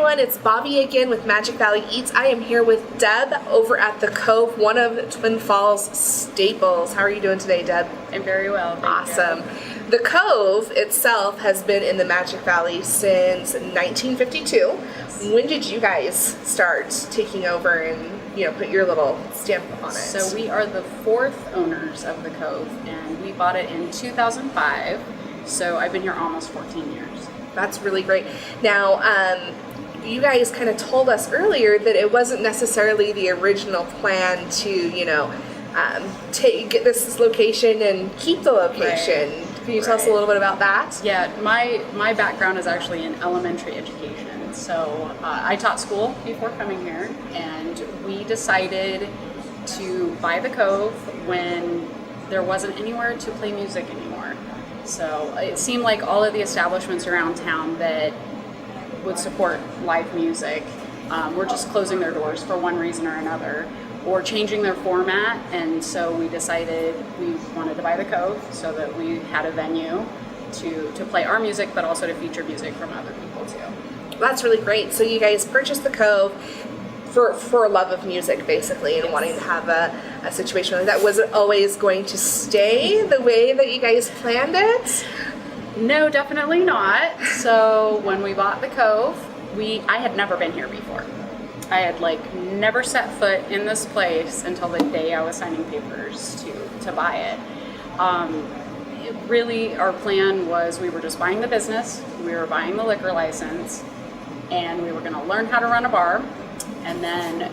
everyone, it's Bobby again with Magic Valley Eats. I am here with Deb over at the Cove, one of Twin Falls staples. How are you doing today, Deb? I'm very well, thank you. The Cove itself has been in the Magic Valley since 1952. When did you guys start taking over and put your little stamp on it? So we are the fourth owners of the Cove, and we bought it in 2005. So I've been here almost 14 years. That's really great. Now, you guys kind of told us earlier that it wasn't necessarily the original plan to, get this location and keep the location. Right. Can you tell us a little bit about that? Yeah, my background is actually in elementary education. So I taught school before coming here, and we decided to buy the Cove when there wasn't anywhere to play music anymore. So it seemed like all of the establishments around town that would support live music were just closing their doors for one reason or another, or changing their format. And so we decided we wanted to buy the Cove so that we had a venue to play our music, but also to feature music from other people too. That's really great. So you guys purchased the Cove for a love of music, basically, and wanting to have a situation like that. Was it always going to stay the way that you guys planned it? No, definitely not. So when we bought the Cove, I had never been here before. I had never set foot in this place until the day I was signing papers to buy it. Really, our plan was we were just buying the business, we were buying the liquor license, and we were going to learn how to run a bar, and then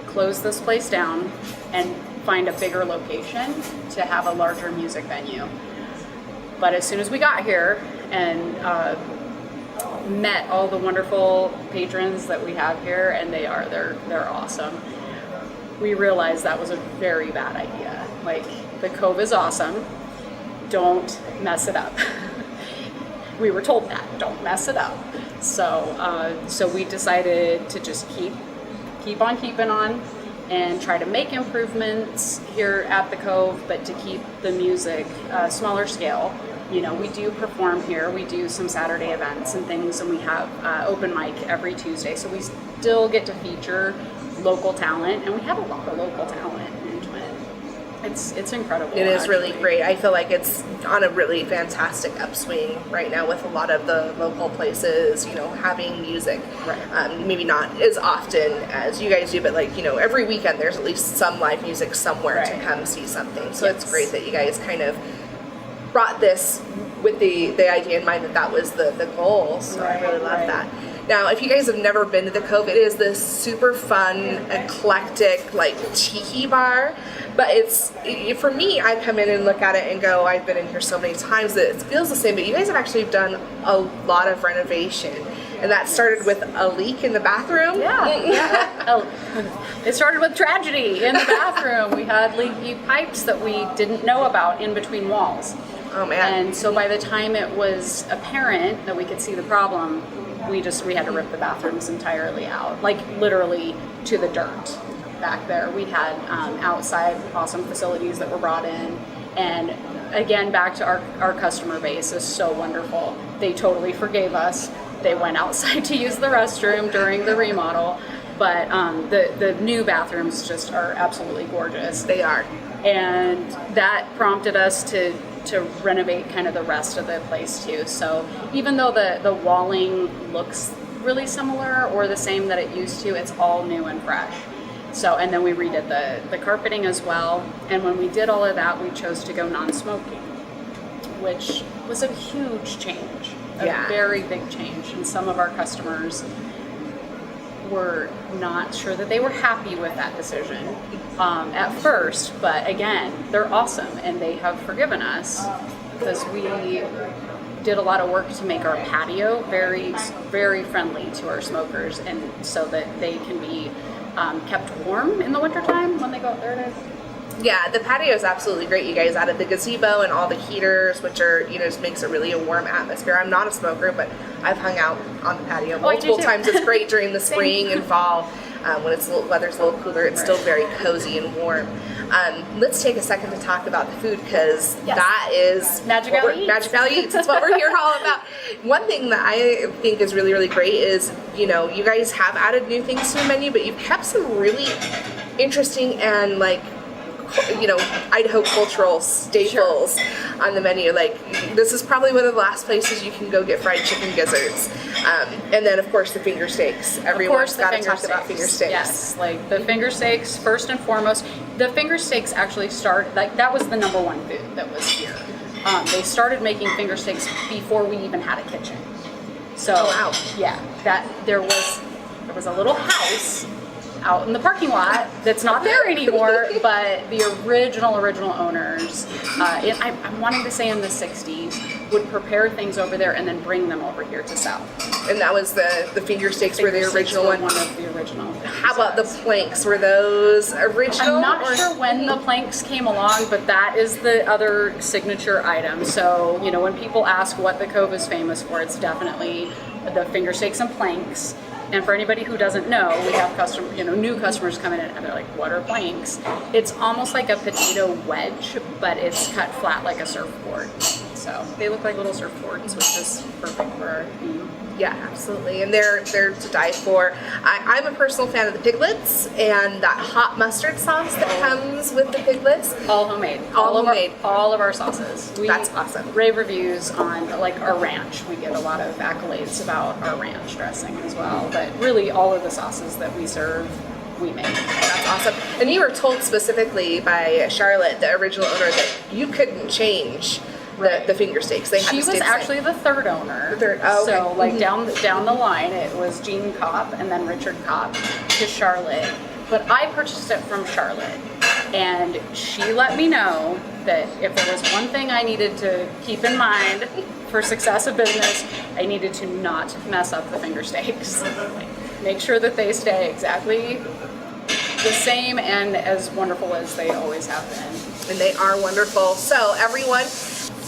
close this place down and find a bigger location to have a larger music venue. But as soon as we got here and met all the wonderful patrons that we have here, and they're awesome, we realized that was a very bad idea. The Cove is awesome, don't mess it up. We were told that, don't mess it up. So we decided to just keep on keeping on and try to make improvements here at the Cove, but to keep the music smaller scale. We do perform here, we do some Saturday events and things, and we have open mic every Tuesday, so we still get to feature local talent, and we have a lot of local talent in Twin. It's incredible. It is really great. I feel like it's on a really fantastic upswing right now with a lot of the local places, having music. Right. Maybe not as often as you guys do, but every weekend there's at least some live music somewhere to come see something. So It's great that you guys kind of brought this with the idea in mind that was the goal. So I really love that. Now, if you guys have never been to the Cove, it is this super fun, eclectic, tiki bar. But for me, I come in and look at it and go, I've been in here so many times that it feels the same, but you guys have actually done a lot of renovation. And that started with a leak in the bathroom? Yeah. It started with tragedy in the bathroom. We had leaky pipes that we didn't know about in between walls. Oh, man. And so by the time it was apparent that we could see the problem, we had to rip the bathrooms entirely out, literally to the dirt back there. We had outside awesome facilities that were brought in, and again, back to our customer base is so wonderful. They totally forgave us. They went outside to use the restroom during the remodel, but the new bathrooms just are absolutely gorgeous. They are. And that prompted us to renovate kind of the rest of the place too. So even though the walling looks really similar or the same that it used to, it's all new and fresh. So, and then we redid the carpeting as well. And when we did all of that, we chose to go non-smoking, which was a huge change, a very big change. And some of our customers were not sure that they were happy with that decision at first, but again, they're awesome, and they have forgiven us because we did a lot of work to make our patio very, very friendly to our smokers, and so that they can be kept warm in the wintertime when they go out there to... Yeah, the patio is absolutely great. You guys added the gazebo and all the heaters, which are, just makes it really a warm atmosphere. I'm not a smoker, but I've hung out on the patio multiple times. It's great during the spring and fall when weather's a little cooler. It's still very cozy and warm. Let's take a second to talk about the food, because Yes. that is Magic Valley Eats. Magic Valley Eats. That's what we're here all about. One thing that I think is really, really great is, you guys have added new things to the menu, but you've kept some really interesting and Idaho cultural staples on the menu. Like, this is probably one of the last places you can go get fried chicken gizzards. And then, of course, the finger steaks. Everyone's got to talk about finger steaks. Yes, like the finger steaks, first and foremost. The finger steaks actually that was the number one food that was here. They started making finger steaks before we even had a kitchen. So, wow. Yeah, there was a little house out in the parking lot that's not there anymore, but the original owners, I'm wanting to say in the 60s, would prepare things over there and then bring them over here to sell. And that was the finger steaks were the original one? One of the original. How about the planks? Were those original? I'm not sure when the planks came along, but that is the other signature item. So, when people ask what the Cove is famous for, it's definitely the finger steaks and planks. And for anybody who doesn't know, we have new customers come in and they're like, "What are planks?" It's almost like a potato wedge, but it's cut flat like a surfboard. So they look like little surfboards, which is perfect for our theme. Yeah, absolutely, and they're to die for. I'm a personal fan of the piglets and that hot mustard sauce that comes with the piglets. All homemade. All homemade. All of our sauces. That's awesome. Rave reviews on our ranch. We get a lot of accolades about our ranch dressing as well. But really, all of the sauces that we serve, we make. That's awesome. And you were told specifically by Charlotte, the original owner, that you couldn't change the finger steaks. They had She to stay was the same. actually the third owner. The third. Oh, okay. So down the line, it was Gene Kopp and then Richard Kopp to Charlotte. But I purchased it from Charlotte, and she let me know that if there was one thing I needed to keep in mind for success of business, I needed to not mess up the finger steaks. Make sure that they stay exactly the same and as wonderful as they always have been. And they are wonderful. So everyone,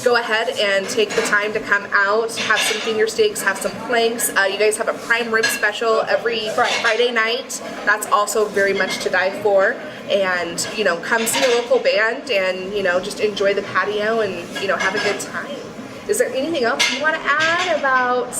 go ahead and take the time to come out, have some finger steaks, have some planks. You guys have a prime rib special every Friday night. That's also very much to die for. And, come see a local band and, just enjoy the patio and, have a good time. Is there anything else you want to add about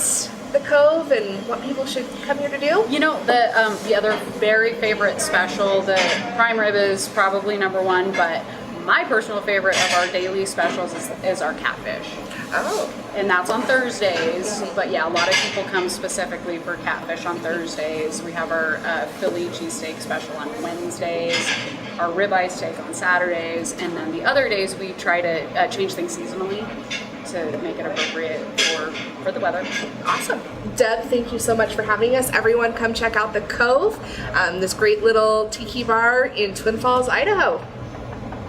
the Cove and what people should come here to do? The other very favorite special, the prime rib is probably number one, but my personal favorite of our daily specials is our catfish. Oh. And that's on Thursdays. But yeah, a lot of people come specifically for catfish on Thursdays. We have our Philly cheesesteak special on Wednesdays, our ribeye steak on Saturdays, and then the other days we try to change things seasonally to make it appropriate for the weather. Awesome. Deb, thank you so much for having us. Everyone come check out the Cove, this great little tiki bar in Twin Falls, Idaho.